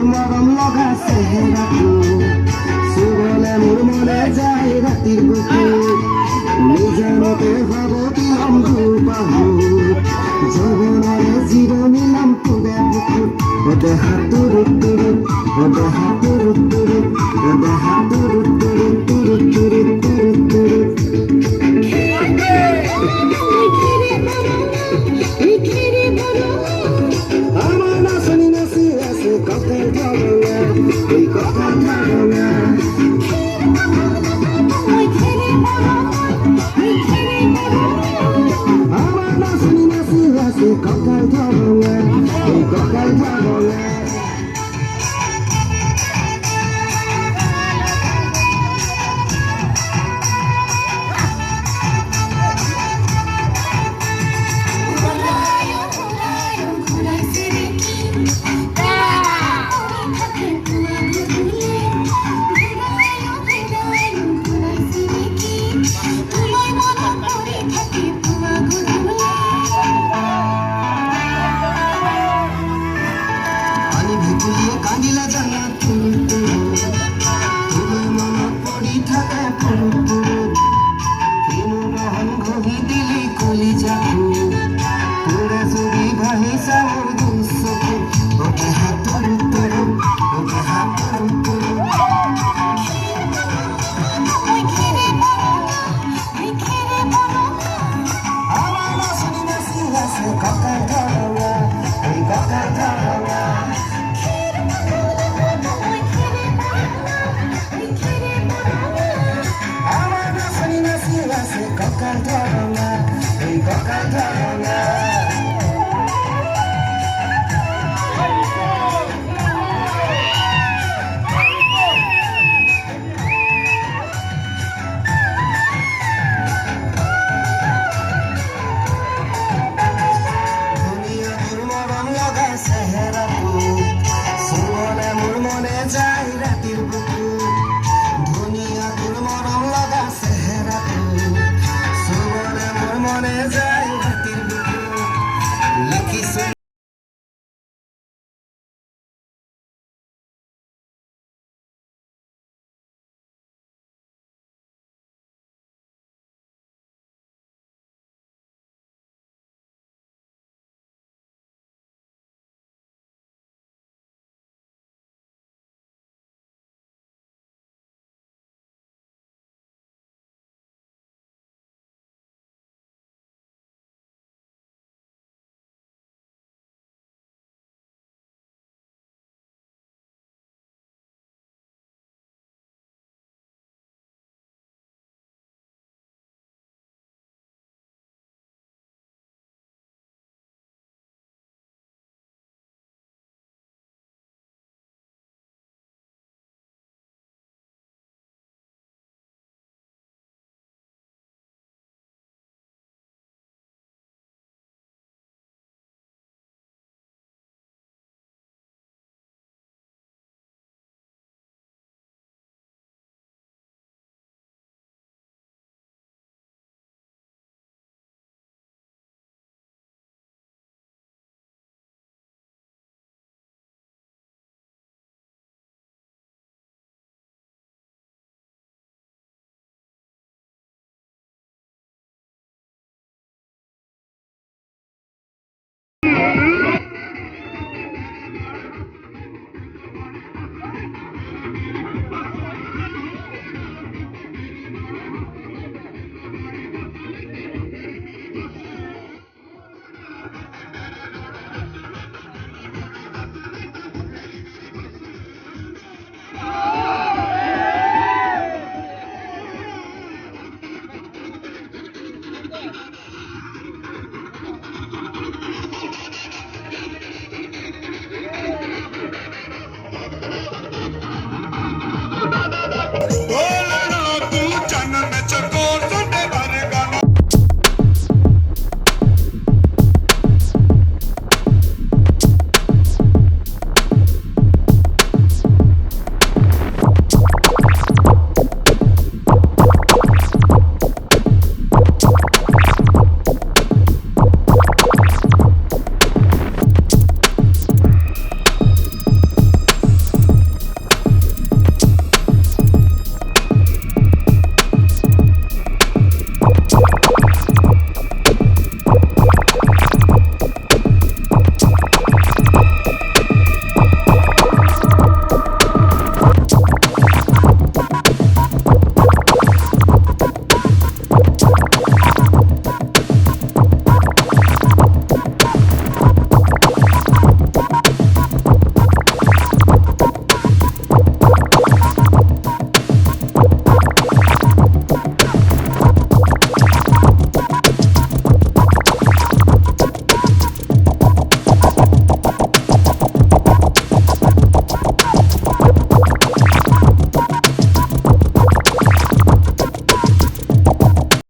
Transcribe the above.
মরম লগা চেহেৰাটো চুবলে মোৰ মনে যায় ৰাতিৰ বুকুত নিজানতে ভাব পিলম দুবাহু যৌৱনৰে জিৰণি নাম তোৰে বুকুত দেহা তুৰুত তুৰুত দেহা তুৰুত তুৰুত দেহা তুৰুত তুৰুত তুৰুত তুৰুত তুৰুত তুৰুত আমার নাচনি নাচি আছে কথার ঝগড়া এই কথার ঝগড়া আমার নাচনি নাচি আছে কথার ঝগড়া এই কথার ঝগড়া কান্দিলা জানা তুমি মনত পৰি থাকে ৰহন ঘহি দিলি কলি যাকো তোৰে যদি ভাহিছা মোৰ দুচকু দেহা তুৰু তুৰু দেহা তুৰু তুৰু আমার নাচনি নাচি আছে কথার ঝগড়া এই কথার ঝগড়া Kokar ঝগড়া এই kokar ঝগড়া দুনিয়া তোর মরম লগা চেহেৰাটো চুবলে মোৰ মনে যায় ৰাতিৰ বুকুত দুনিয়া তোর মরম লগা চেহেৰাটো মনে যায় রাতের বুকুত লিখিছো